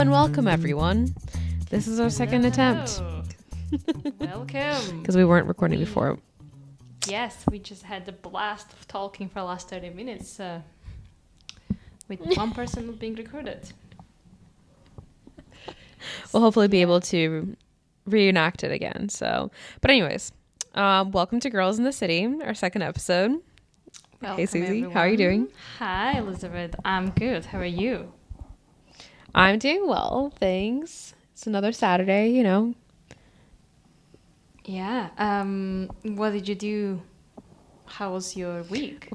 and welcome everyone. This is our second attempt. Welcome. Because we weren't recording before. Yes, we just had the blast of talking for the last 30 minutes with one person not being recorded. We'll hopefully be able to reenact it again. But anyways, welcome to Girls in the City, our second episode. Welcome, hey Susie, everyone. How are you doing? Hi Elizabeth, I'm good. How are you? I'm doing well, thanks. It's another Saturday, you know. Yeah. What did you do? How was your week?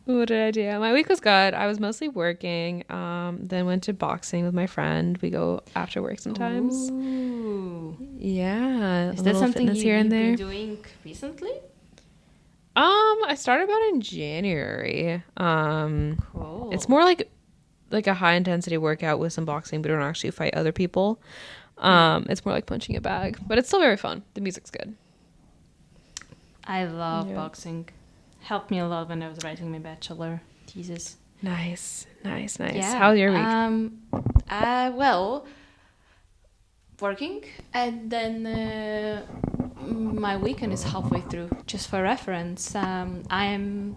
What did I do? My week was good. I was mostly working. Then went to boxing with my friend. We go after work sometimes. Ooh. Yeah. Is that something you've been doing recently? I started about in January. Cool. It's more like a high intensity workout with some boxing, but we don't actually fight other people. It's more like punching a bag, but it's still very fun. The music's good. I love boxing. Helped me a lot when I was writing my bachelor thesis. Nice. Yeah. How's your week? Well, working, and then my weekend is halfway through. Just for reference, me and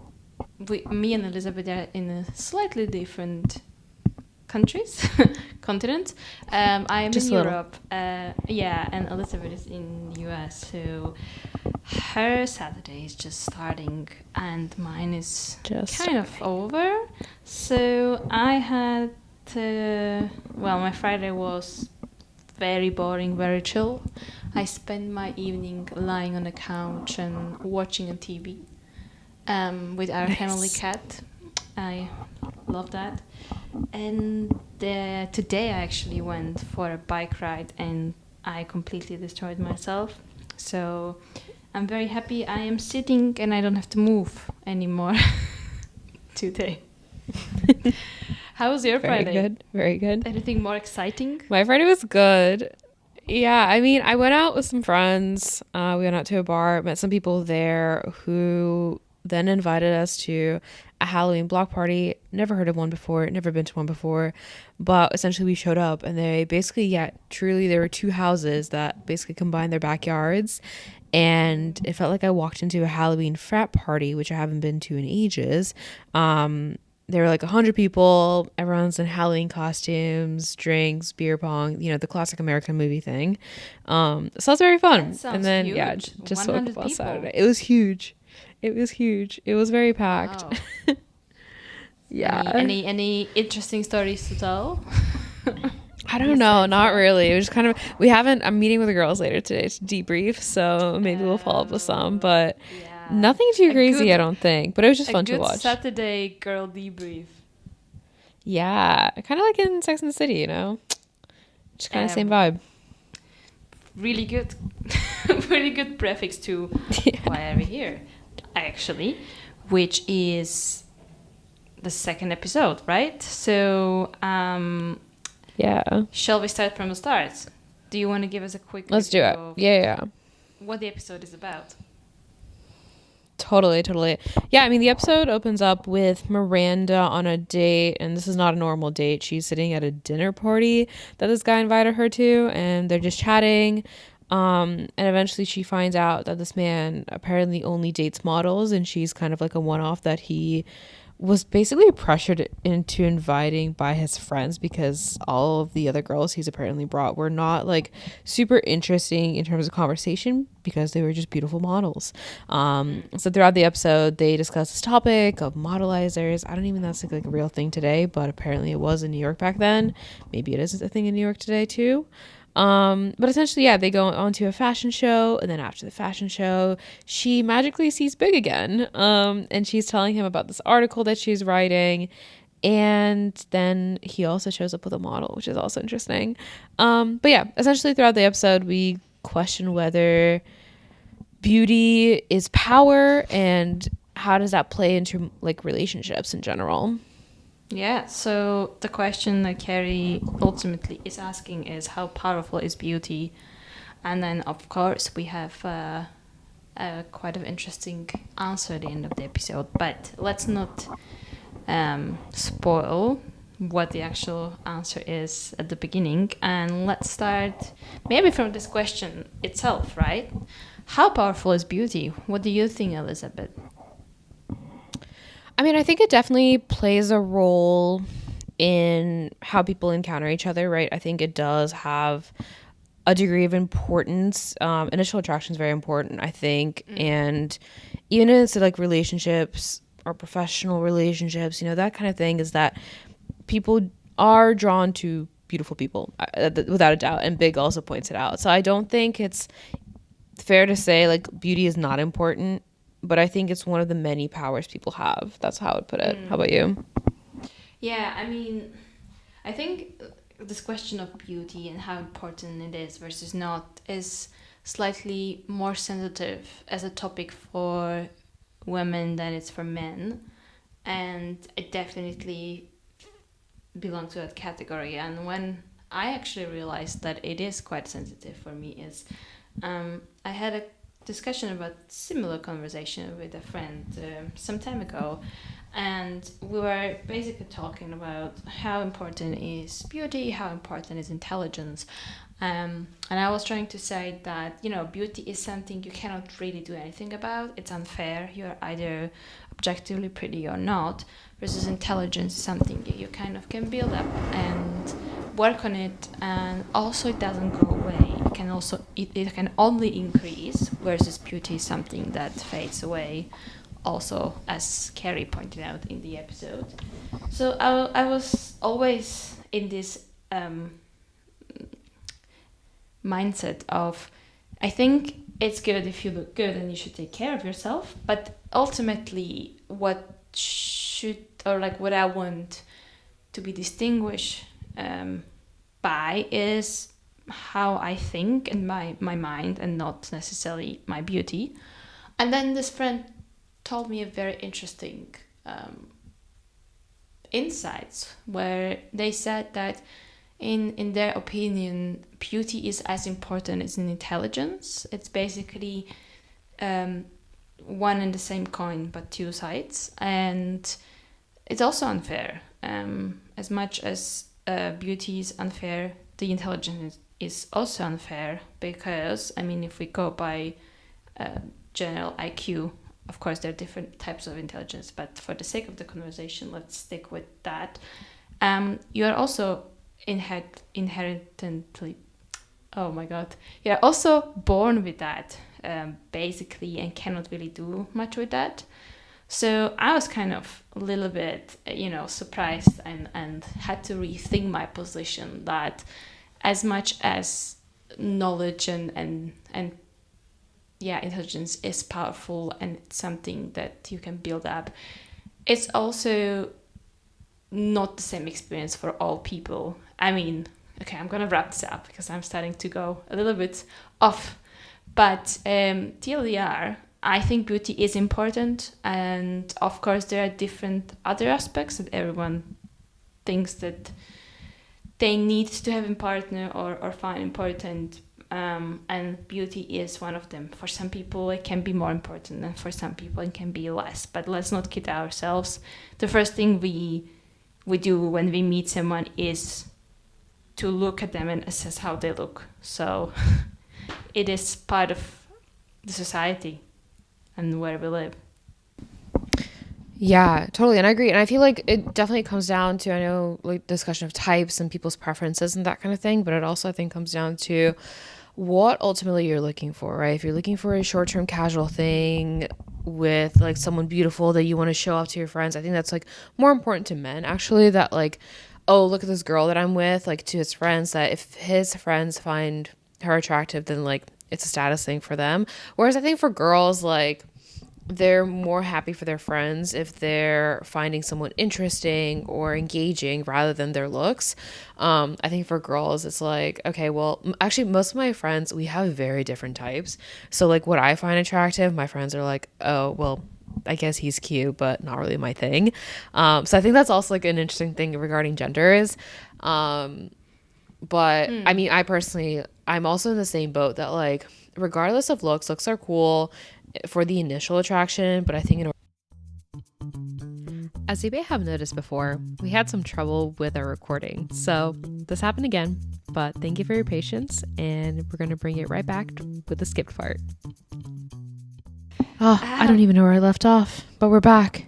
Elizabeth are in a slightly different continent. I am in Europe, and Elizabeth is in the US, so her Saturday is just starting and mine is kind of over. So I had my Friday was very boring, very chill. I spent my evening lying on the couch and watching a TV with our family cat. I love that. And today I actually went for a bike ride and I completely destroyed myself. So I'm very happy I am sitting and I don't have to move anymore today. How was your Friday? Very good. Anything more exciting? My Friday was good. Yeah, I mean, I went out with some friends. We went out to a bar, met some people there who then invited us to a Halloween block party. Never heard of one before, never been to one before, but essentially we showed up and they basically, truly there were two houses that basically combined their backyards, and it felt like I walked into a Halloween frat party, which I haven't been to in ages. There were like 100 people, everyone's in Halloween costumes, drinks, beer pong, you know, the classic American movie thing. So it was very fun. And then huge. Just woke up on Saturday. It was huge. It was very packed. Wow. Yeah. Any interesting stories to tell? I don't know, not really. It was kind of I'm meeting with the girls later today to debrief, so maybe we'll follow up with some, but nothing too crazy, I don't think. But it was just fun to watch. Saturday girl debrief. Yeah, kind of like in Sex and the City, you know, just kind of same vibe. Really good, really good prefix to why are we here, actually, which is the second episode, right? So, shall we start from the start? Do you want to give us a quick? Let's do it. Yeah. What the episode is about? Totally. Yeah, I mean, the episode opens up with Miranda on a date, and this is not a normal date. She's sitting at a dinner party that this guy invited her to, and they're just chatting. And eventually she finds out that this man apparently only dates models, and she's kind of like a one-off that he was basically pressured into inviting by his friends because all of the other girls he's apparently brought were not like super interesting in terms of conversation because they were just beautiful models. So throughout the episode they discuss this topic of modelizers. I don't even know if that's like a real thing today, but apparently it was in New York back then. Maybe it is a thing in New York today too. But essentially, they go on to a fashion show, and then after the fashion show, she magically sees Big again, and she's telling him about this article that she's writing, and then he also shows up with a model, which is also interesting. But yeah, essentially throughout the episode, we question whether beauty is power, and how does that play into like relationships in general. Yeah, so the question that Carrie ultimately is asking is how powerful is beauty? And then, of course, we have quite an interesting answer at the end of the episode. But let's not spoil what the actual answer is at the beginning. And let's start maybe from this question itself, right? How powerful is beauty? What do you think, Elizabeth? I mean, I think it definitely plays a role in how people encounter each other, right? I think it does have a degree of importance. Initial attraction is very important, I think. And even in like relationships or professional relationships, that kind of thing, is that people are drawn to beautiful people, without a doubt. And Big also points it out. So I don't think it's fair to say like beauty is not important, but I think it's one of the many powers people have. That's how I would put it. How about you? Yeah, I mean, I think this question of beauty and how important it is versus not is slightly more sensitive as a topic for women than it's for men. And it definitely belongs to that category. And when I actually realized that it is quite sensitive for me is I had a discussion about similar conversation with a friend some time ago, and we were basically talking about how important is beauty, how important is intelligence. And I was trying to say that, beauty is something you cannot really do anything about. It's unfair. You're either objectively pretty or not, versus intelligence is something you kind of can build up and work on it, and also it doesn't go away. It can only increase, versus beauty is something that fades away, also, as Carrie pointed out in the episode. So I was always in this mindset of, I think it's good if you look good and you should take care of yourself, but ultimately what I want to be distinguished by is how I think and my mind, and not necessarily my beauty. And then this friend told me a very interesting insights, where they said that in their opinion, beauty is as important as intelligence. It's basically one and the same coin, but two sides. And it's also unfair. As much as beauty is unfair, the intelligence is also unfair, because, I mean, if we go by general IQ, of course, there are different types of intelligence, but for the sake of the conversation, let's stick with that. You are also inherently, oh my god, you're also born with that, basically, and cannot really do much with that. So I was kind of a little bit, surprised, and had to rethink my position, that as much as knowledge and intelligence is powerful and it's something that you can build up, it's also not the same experience for all people. I mean, okay, I'm gonna wrap this up because I'm starting to go a little bit off. But TLDR, I think beauty is important, and of course there are different other aspects that everyone thinks that they need to have a partner or find important, and beauty is one of them. For some people it can be more important, and for some people it can be less. But let's not kid ourselves. The first thing we do when we meet someone is to look at them and assess how they look. So it is part of the society and where we live. Yeah, totally. And I agree. And I feel like it definitely comes down to, I know, like, discussion of types and people's preferences and that kind of thing, but it also, I think, comes down to what ultimately you're looking for, right? If you're looking for a short-term casual thing with like someone beautiful that you want to show off to your friends, I think that's like more important to men, actually, that like, oh, look at this girl that I'm with, like, to his friends, that if his friends find her attractive, then like it's a status thing for them. Whereas I think for girls, like, they're more happy for their friends if they're finding someone interesting or engaging rather than their looks. I think for girls, it's like, okay, well, actually, most of my friends, we have very different types. So like what I find attractive, my friends are like, oh, well, I guess he's cute, but not really my thing. So I think that's also like an interesting thing regarding genders. But I mean, I'm also in the same boat that like, regardless of looks are cool for the initial attraction, but I think As you may have noticed before, we had some trouble with our recording, so this happened again, but thank you for your patience, and we're going to bring it right back with the skipped part. I don't even know where I left off, but we're back.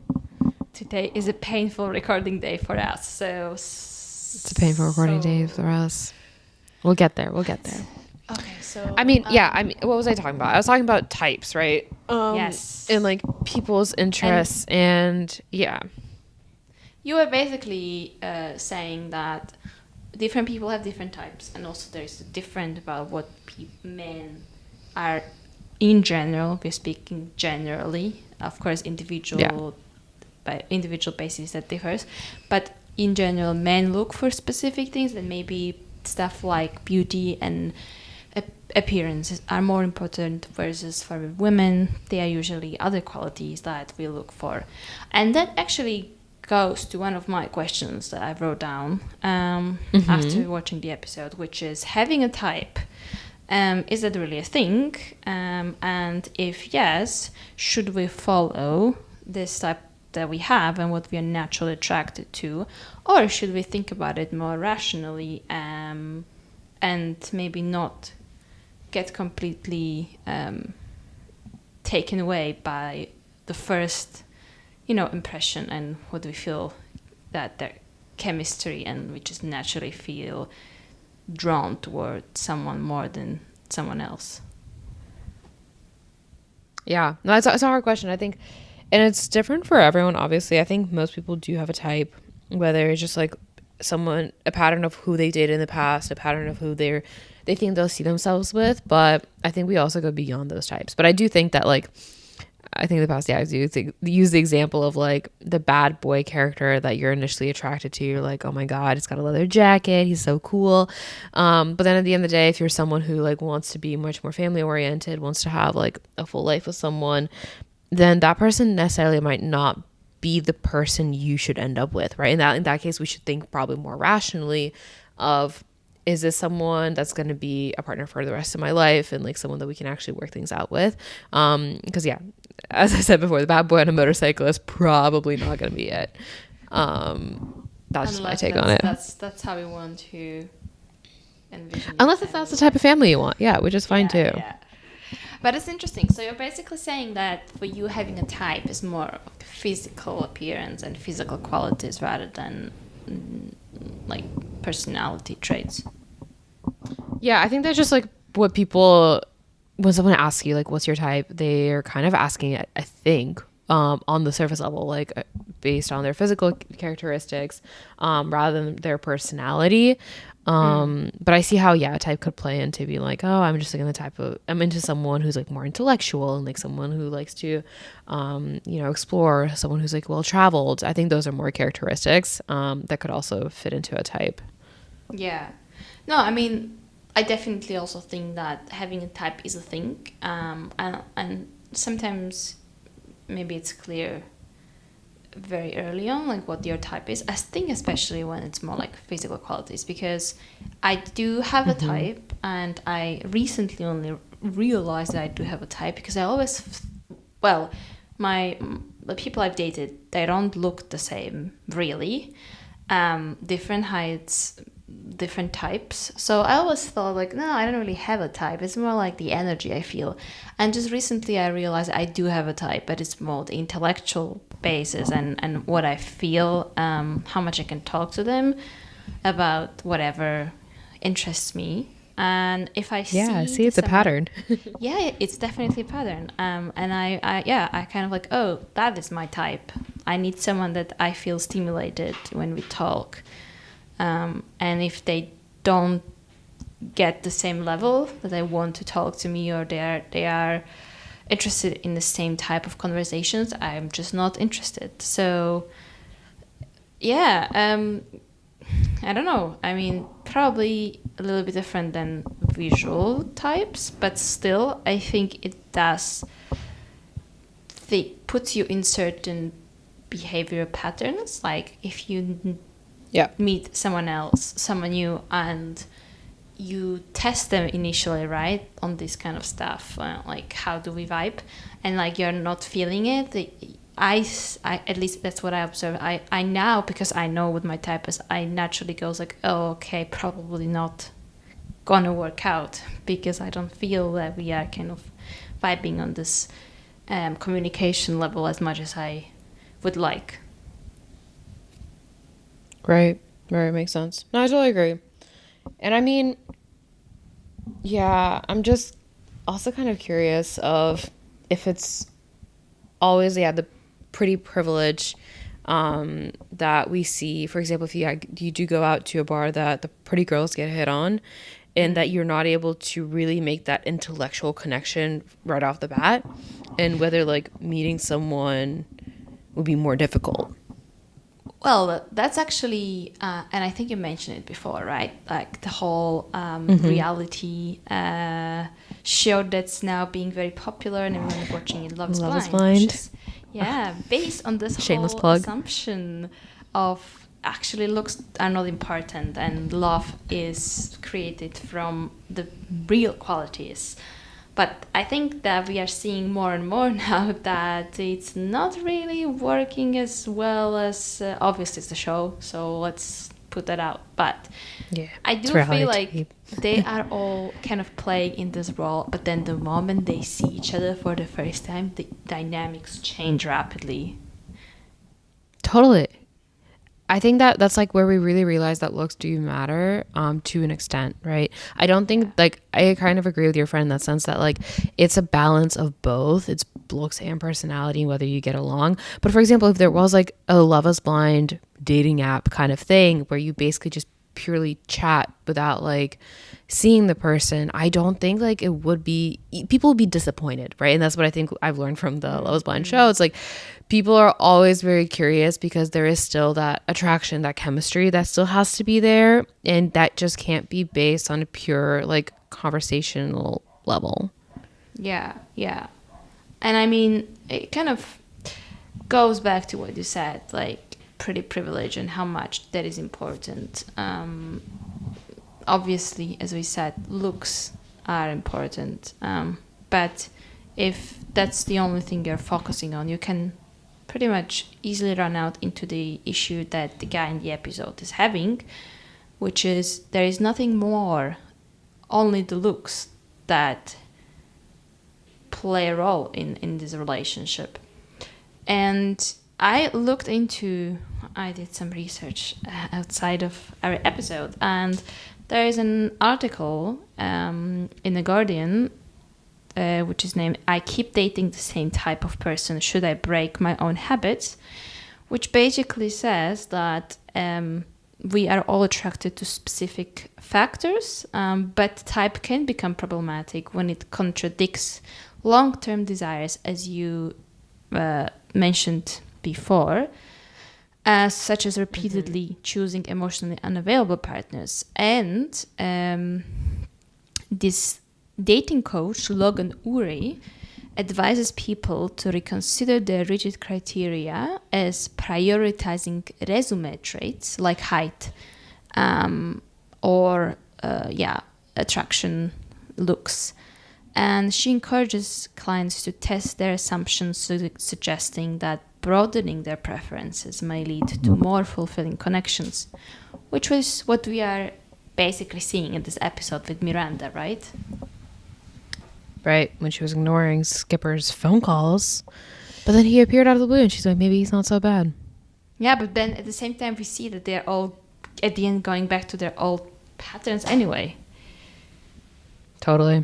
Today is a painful recording day for us, so... It's a painful recording day for us. We'll get there. Okay, so... I mean, what was I talking about? I was talking about types, right? Yes. And, like, people's interests, and yeah. You were basically saying that different people have different types, and also there's different about what men are in general. We're speaking generally. Of course, by individual basis that differs. But in general, men look for specific things, and maybe stuff like beauty and appearances are more important, versus for women, they are usually other qualities that we look for. And that actually goes to one of my questions that I wrote down after watching the episode, which is having a type. Is that really a thing? And if yes, should we follow this type that we have and what we are naturally attracted to, or should we think about it more rationally and maybe not get completely taken away by the first impression and what we feel that their chemistry, and we just naturally feel drawn toward someone more than someone else? Yeah, no, it's a hard question, I think, and it's different for everyone. Obviously, I think most people do have a type, whether it's just like a pattern of who they did in the past, a pattern of who they think they'll see themselves with. But I think we also go beyond those types. But I do think that, like, I think in the past, I use the example of like the bad boy character that you're initially attracted to. You're like, oh my God, he's got a leather jacket, he's so cool. But then at the end of the day, if you're someone who like wants to be much more family oriented, wants to have like a full life with someone, then that person necessarily might not be the person you should end up with, right? In that case, we should think probably more rationally of, is this someone that's going to be a partner for the rest of my life, and like someone that we can actually work things out with? Because yeah, as I said before, the bad boy on a motorcycle is probably not going to be it. That's just my take on it. That's how we want to envision. Unless if that's the type of family you want, yeah, which is fine too. Yeah. But it's interesting. So you're basically saying that for you, having a type is more physical appearance and physical qualities rather than like personality traits. Yeah, I think that's just like what people, when someone asks you like what's your type, they're kind of asking it, I think, on the surface level, like based on their physical characteristics, rather than their personality. But I see how a type could play into being like, oh, I'm just like I'm into someone who's like more intellectual, and like someone who likes to explore, someone who's like well traveled. I think those are more characteristics that could also fit into a type. Yeah. No, I mean, I definitely also think that having a type is a thing, and sometimes maybe it's clear very early on like what your type is. I think especially when it's more like physical qualities, because I do have a type, and I recently only realized that I do have a type, because I always the people I've dated, they don't look the same really, different heights, different types. So I always thought like, no, I don't really have a type. It's more like the energy I feel. And just recently I realized I do have a type, but it's more the intellectual basis and what I feel, how much I can talk to them about whatever interests me. And if I see it's a pattern. Yeah, it's definitely a pattern. And I kind of like, oh, that is my type. I need someone that I feel stimulated when we talk. And if they don't get the same level that I want to talk to me, or they are interested in the same type of conversations, I'm just not interested. So yeah, I don't know. I mean, probably a little bit different than visual types, but still I think it does puts you in certain behavioral patterns. Like if you meet someone new, and you test them initially, right, on this kind of stuff, like how do we vibe, and like you're not feeling it, I at least that's what I observe. I now, because I know what my type is, I naturally goes like, oh, okay, probably not gonna work out, because I don't feel that we are kind of vibing on this communication level as much as I would like. Right, makes sense. No, I totally agree. And I mean, yeah, I'm just also kind of curious of if it's always, the pretty privilege that we see. For example, if you do go out to a bar that the pretty girls get hit on, and that you're not able to really make that intellectual connection right off the bat, and whether like meeting someone would be more difficult. Well, that's actually, and I think you mentioned it before, right? Like the whole reality show that's now being very popular and everyone's watching it, Love is Blind. Is, based on this Shameless whole plug. assumption of actually looks are not important and love is created from the real qualities. But I think that we are seeing more and more now that it's not really working as well as obviously it's the show, so let's put that out. But I do feel like they are all kind of playing in this role, but then the moment they see each other for the first time, the dynamics change rapidly. Totally. I think that's like where we really realize that looks do matter to an extent, right? I don't think like I kind of agree with your friend in that sense that like it's a balance of both. It's looks and personality, whether you get along. But for example, if there was like a Love is Blind dating app kind of thing where you basically just purely chat without like seeing the person, I don't think like it would be, people would be disappointed, right? And that's what I think I've learned from the Love is Blind show. It's like people are always very curious because there is still that attraction, that chemistry that still has to be there, and that just can't be based on a pure like conversational level. Yeah. And I mean, it kind of goes back to what you said, like pretty privilege and how much that is important. Obviously, as we said, looks are important. But if that's the only thing you're focusing on, you can pretty much easily run out into the issue that the guy in the episode is having, which is there is nothing more, only the looks that play a role in this relationship. And I did some research outside of our episode, and there is an article in The Guardian which is named "I Keep Dating the Same Type of Person. Should I Break My Own Habits?" which basically says that we are all attracted to specific factors, but type can become problematic when it contradicts long-term desires, as you mentioned before, such as repeatedly choosing emotionally unavailable partners. And this dating coach, Logan Uri, advises people to reconsider their rigid criteria as prioritizing resume traits like height or attraction, looks. And she encourages clients to test their assumptions, suggesting that broadening their preferences may lead to more fulfilling connections, which was what we are basically seeing in this episode with Miranda, right? Right, when she was ignoring Skipper's phone calls. But then he appeared out of the blue and she's like, maybe he's not so bad. Yeah, but then at the same time we see that they're all, at the end, going back to their old patterns anyway. Totally.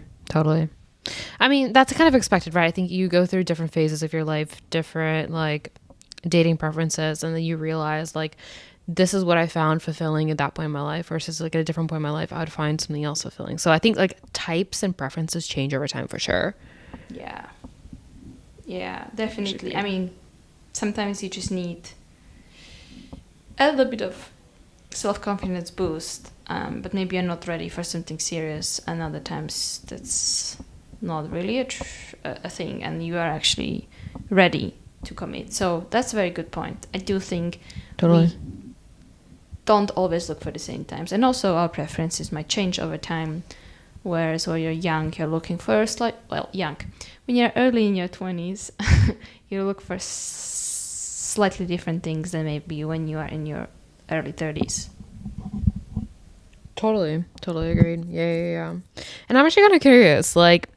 I mean, that's kind of expected, right? I think you go through different phases of your life, different like dating preferences, and then you realize like this is what I found fulfilling at that point in my life versus like at a different point in my life I would find something else fulfilling. So I think like types and preferences change over time for sure. Yeah, definitely. I mean, sometimes you just need a little bit of self-confidence boost, but maybe you're not ready for something serious, and other times that's not really a thing and you are actually ready to commit. So that's a very good point. I do think we don't always look for the same times, and also our preferences might change over time. Whereas when you're young, you're looking for when you're early in your 20s, you look for slightly different things than maybe when you are in your early 30s. Totally agreed. Yeah. And I'm actually kind of curious, like,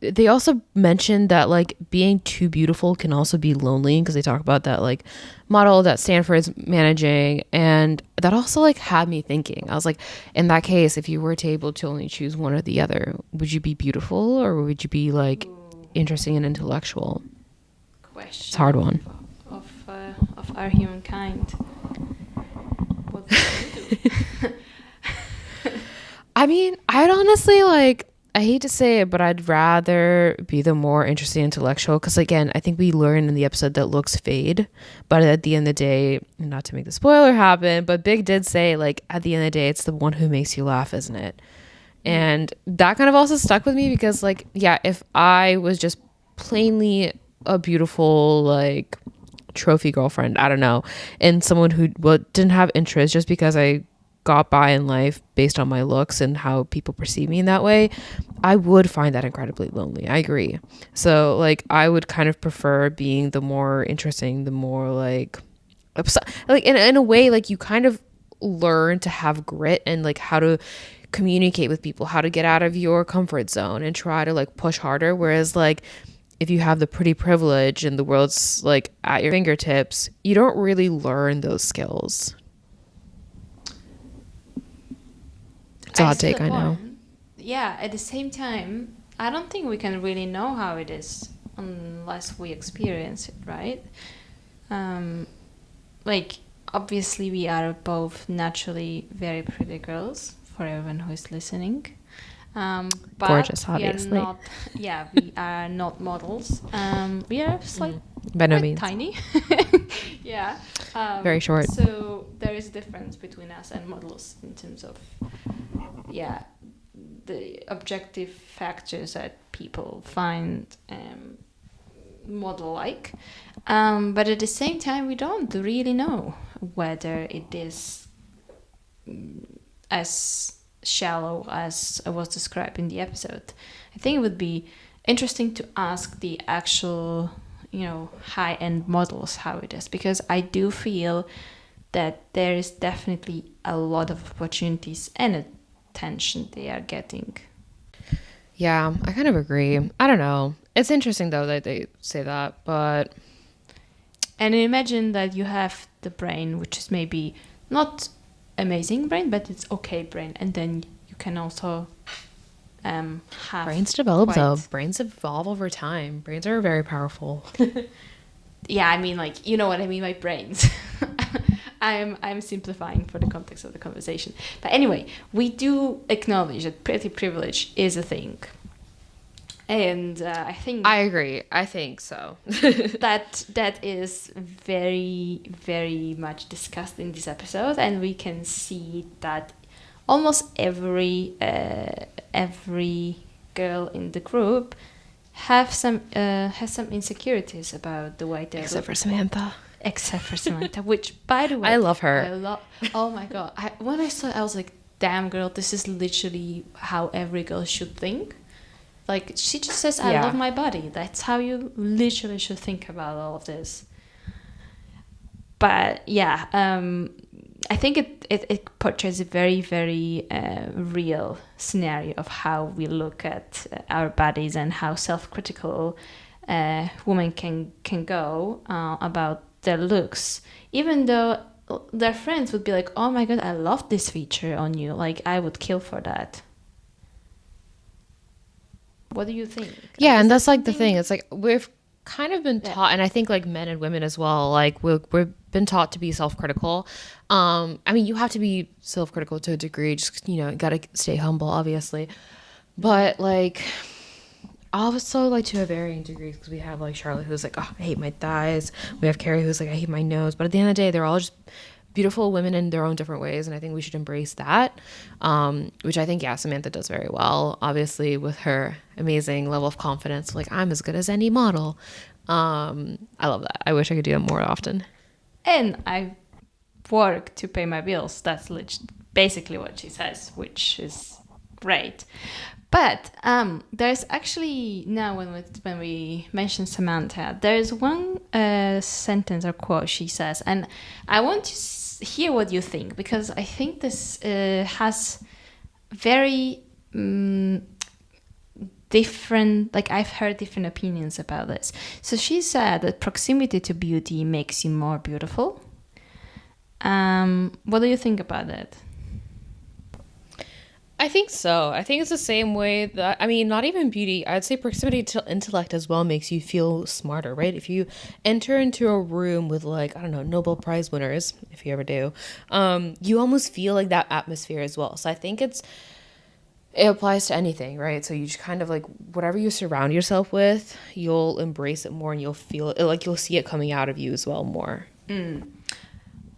they also mentioned that like being too beautiful can also be lonely, because they talk about that like model that Stanford's managing, and that also like had me thinking. I was like, in that case, if you were to able to only choose one or the other, would you be beautiful or would you be like interesting and intellectual? Question. It's a hard one. Of our humankind. What would you do? I mean, I'd honestly like, I hate to say it, but I'd rather be the more interesting intellectual, because again, I think we learned in the episode that looks fade, but at the end of the day, not to make the spoiler happen, but Big did say like at the end of the day, it's the one who makes you laugh, isn't it? And that kind of also stuck with me, because like, yeah, if I was just plainly a beautiful like trophy girlfriend, I don't know, and someone who didn't have interest just because I got by in life based on my looks and how people perceive me in that way, I would find that incredibly lonely. I agree. So like, I would kind of prefer being the more interesting, the more like in a way, like you kind of learn to have grit and like how to communicate with people, how to get out of your comfort zone and try to like push harder. Whereas like, if you have the pretty privilege and the world's like at your fingertips, you don't really learn those skills. It's a hot take, I know. Yeah, at the same time, I don't think we can really know how it is unless we experience it, right? Like, obviously we are both naturally very pretty girls, for everyone who is listening. But gorgeous, obviously. We are not models. We are by no means tiny. Yeah. Very short. So there is a difference between us and models in terms of, the objective factors that people find model-like. But at the same time, we don't really know whether it is as shallow as was described in the episode. I think it would be interesting to ask the actual, high-end models how it is, because I do feel that there is definitely a lot of opportunities and attention they are getting. Yeah, I kind of agree. I don't know. It's interesting though that they say that, but... And imagine that you have the brain, which is maybe not amazing brain, but it's okay brain, and then you can also have brains develop though. Brains evolve over time. Brains are very powerful. Yeah, I mean, like, you know what I mean by brains. I'm simplifying for the context of the conversation, but anyway, we do acknowledge that pretty privilege is a thing. And I think... I agree. I think so. that is very, very much discussed in this episode. And we can see that almost every girl in the group has some insecurities about the way they Except for Samantha. Which, by the way... I love her. Oh my God. When I saw it, I was like, damn, girl, this is literally how every girl should think. Like, she just says, I love my body. That's how you literally should think about all of this. But yeah, I think it portrays a very, very real scenario of how we look at our bodies and how self-critical women can go about their looks. Even though their friends would be like, oh my God, I love this feature on you. Like, I would kill for that. What do you think? Yeah, and that's like the thing. It's like we've kind of been taught, and I think like men and women as well, like we've been taught to be self-critical. I mean, you have to be self-critical to a degree, just, you gotta stay humble, obviously. But like also like to a varying degrees, because we have like Charlotte who's like, oh, I hate my thighs. We have Carrie who's like, I hate my nose. But at the end of the day, they're all just beautiful women in their own different ways, and I think we should embrace that, which I think Samantha does very well, obviously, with her amazing level of confidence. Like, I'm as good as any model. I love that. I wish I could do that more often. And I work to pay my bills. That's basically what she says, which is Great. But there's actually, now when we mention Samantha, there's one sentence or quote she says, and I want to hear what you think, because I think this has very different, like I've heard different opinions about this. So she said that proximity to beauty makes you more beautiful. What do you think about it? I think so. I think it's the same way that, I mean, not even beauty. I'd say proximity to intellect as well makes you feel smarter, right? If you enter into a room with, like, I don't know, Nobel Prize winners, if you ever do, you almost feel like that atmosphere as well. So I think it applies to anything, right? So you just kind of like, whatever you surround yourself with, you'll embrace it more and you'll feel it, like you'll see it coming out of you as well more.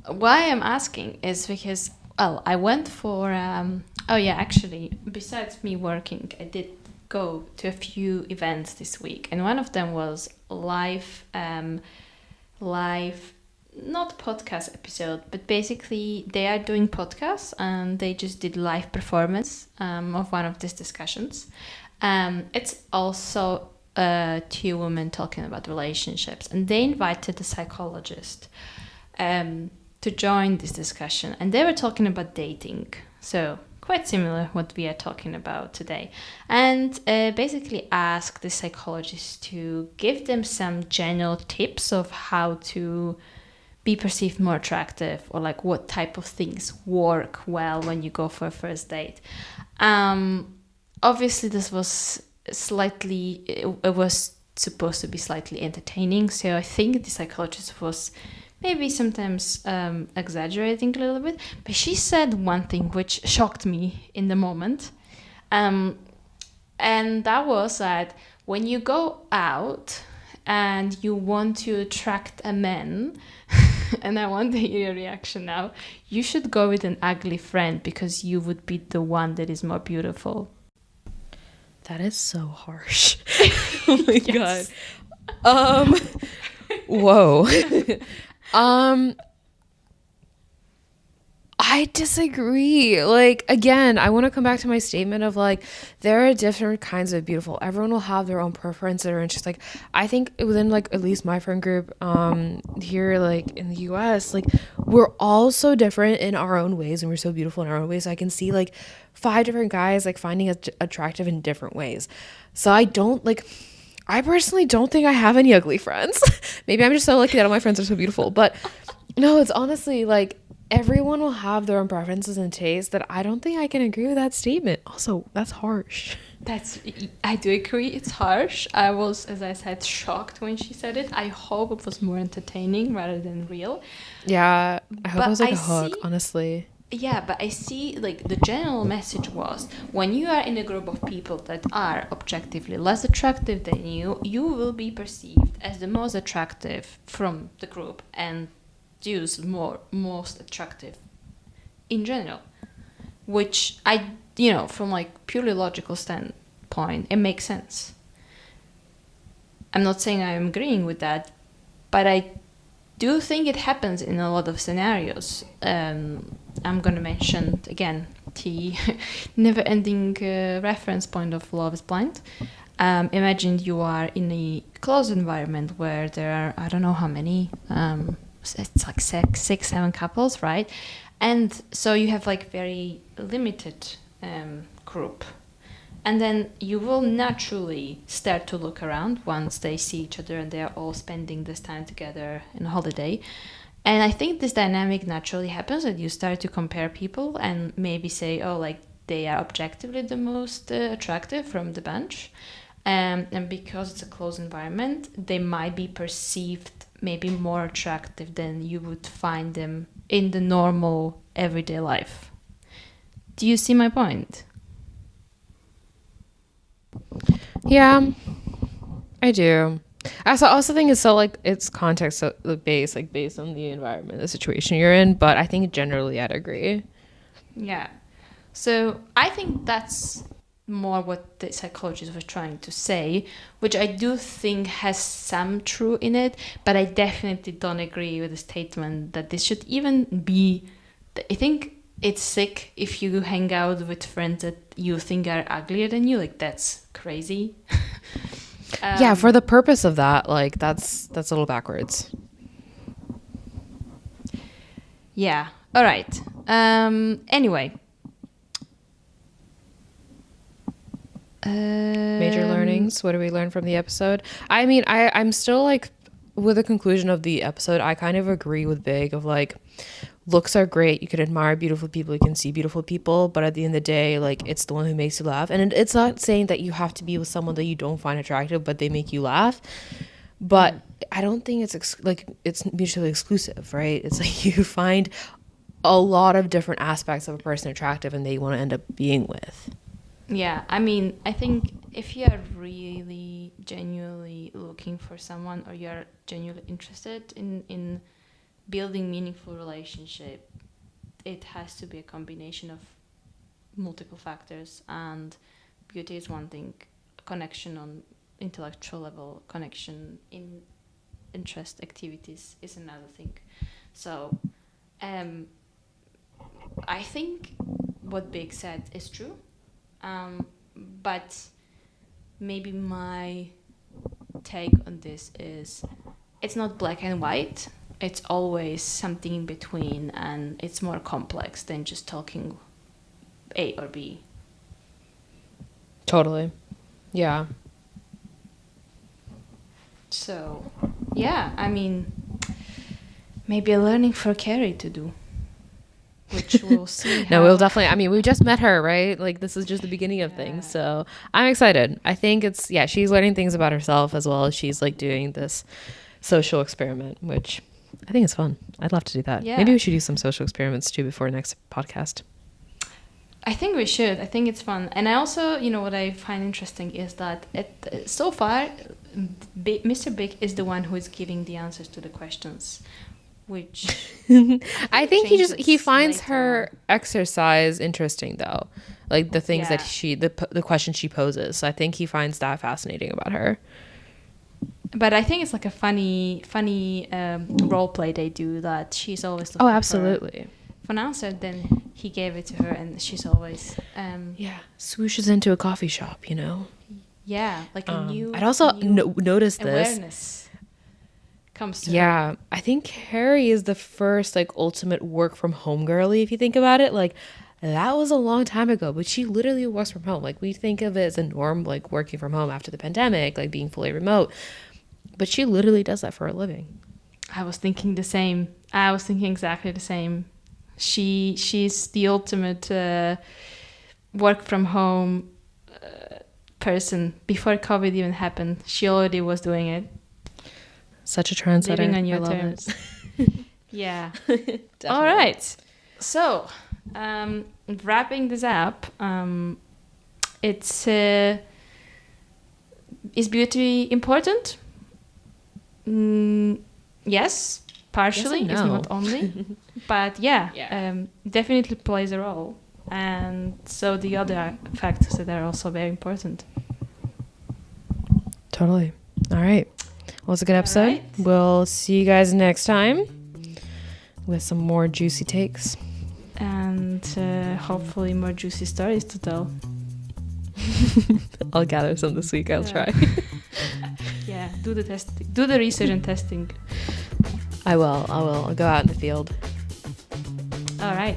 Why I'm asking is because, well, I went for, actually, besides me working, I did go to a few events this week, and one of them was live, not podcast episode, but basically they are doing podcasts, and they just did live performance of one of these discussions. It's also two women talking about relationships, and they invited a psychologist to join this discussion, and they were talking about dating. So quite similar what we are talking about today, and basically asked the psychologist to give them some general tips of how to be perceived more attractive, or like what type of things work well when you go for a first date. Obviously this was it was supposed to be slightly entertaining, so I think the psychologist was maybe sometimes exaggerating a little bit, but she said one thing which shocked me in the moment, and that was that when you go out and you want to attract a man, and I want to hear your reaction now, you should go with an ugly friend, because you would be the one that is more beautiful. That is so harsh. Oh my God. Whoa. I disagree. Like, again, I want to come back to my statement of, like, there are different kinds of beautiful. Everyone will have their own preference or interest. Like, I think within, like, at least my friend group here, like, in the US, like, we're all so different in our own ways, and we're so beautiful in our own ways. So I can see, like, 5 different guys, like, finding it attractive in different ways. So I personally don't think I have any ugly friends. Maybe I'm just so lucky that all my friends are so beautiful. But no, it's honestly like everyone will have their own preferences and tastes, that I don't think I can agree with that statement. Also, that's harsh. I do agree, it's harsh. I was, as I said, shocked when she said it. I hope it was more entertaining rather than real. Yeah, I hope it was like a hook, honestly. Yeah, but I see, like, the general message was, when you are in a group of people that are objectively less attractive than you, you will be perceived as the most attractive from the group, and Jews most attractive in general. Which from like purely logical standpoint, it makes sense. I'm not saying I'm agreeing with that, but I do think it happens in a lot of scenarios. I'm going to mention, again, the never-ending reference point of Love is Blind. Imagine you are in a closed environment where there are, I don't know how many, it's like six, 7 couples, right? And so you have like very limited group. And then you will naturally start to look around once they see each other and they're all spending this time together in a holiday. And I think this dynamic naturally happens, that you start to compare people and maybe say, oh, like they are objectively the most attractive from the bunch. And because it's a closed environment, they might be perceived maybe more attractive than you would find them in the normal everyday life. Do you see my point? Yeah, I do. I also think it's so like it's context based, like based on the environment, the situation you're in. But I think generally I'd agree. Yeah. So I think that's more what the psychologist was trying to say, which I do think has some truth in it. But I definitely don't agree with the statement that this should even be. I think it's sick if you hang out with friends that you think are uglier than you. Like, that's crazy. Yeah, for the purpose of that, like, that's a little backwards. Yeah. All right. Anyway. Major learnings. What do we learn from the episode? I mean, I'm still like, with the conclusion of the episode, I kind of agree with Big of like, looks are great. You can admire beautiful people. You can see beautiful people. But at the end of the day, like, it's the one who makes you laugh. And it's not saying that you have to be with someone that you don't find attractive, but they make you laugh. But I don't think it's it's mutually exclusive, right? It's like you find a lot of different aspects of a person attractive and they want to end up being with. Yeah, I mean, I think if you are really genuinely looking for someone, or you're genuinely interested in building meaningful relationship, it has to be a combination of multiple factors, and beauty is one thing, connection on intellectual level, connection in interest activities is another thing. So I think what Big said is true, but maybe my take on this is it's not black and white. It's always something in between, and it's more complex than just talking A or B. Totally. Yeah. So, yeah, I mean, maybe a learning for Carrie to do, which we'll see. No, we'll definitely, I mean, we just met her, right? Like, this is just the beginning of things. So I'm excited. I think it's, yeah, she's learning things about herself as well as she's like doing this social experiment, which I think is fun. I'd love to do that. Yeah. Maybe we should do some social experiments too before next podcast. I think we should. I think it's fun. And I also, what I find interesting is that so far, Mr. Big is the one who is giving the answers to the questions, which I think he finds her exercise interesting though, like the things that the questions she poses. So I think he finds that fascinating about her. But I think it's like a funny role play they do, that she's always looking absolutely for an answer. Then he gave it to her, and she's always swooshes into a coffee shop, Yeah, like a new. I'd also notice this. Awareness comes to her. I think Carrie is the first like ultimate work from home girly. If you think about it, like that was a long time ago, but she literally works from home. Like we think of it as a norm, like working from home after the pandemic, like being fully remote. But she literally does that for a living. I was thinking the same. I was thinking exactly the same. She's the ultimate work from home person. Before COVID even happened, she already was doing it. Such a trendsetter. Living on your terms. Yeah. All right. So, wrapping this up, is beauty important? Yes, partially. Yes, it's not only, but definitely plays a role. And so the other factors that are also very important. Totally. All right. Well, it's a good episode. Right. We'll see you guys next time with some more juicy takes. And hopefully more juicy stories to tell. I'll gather some this week. I'll try. Yeah, do the testing. Do the research and testing. I will. I'll go out in the field. All right.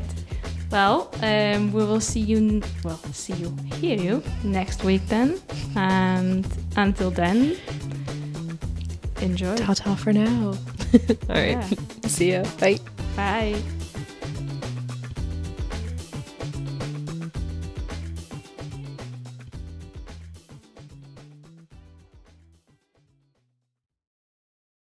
Well, we will hear you next week then. And until then, enjoy. Ta-ta for now. All right. See ya. Bye. Bye.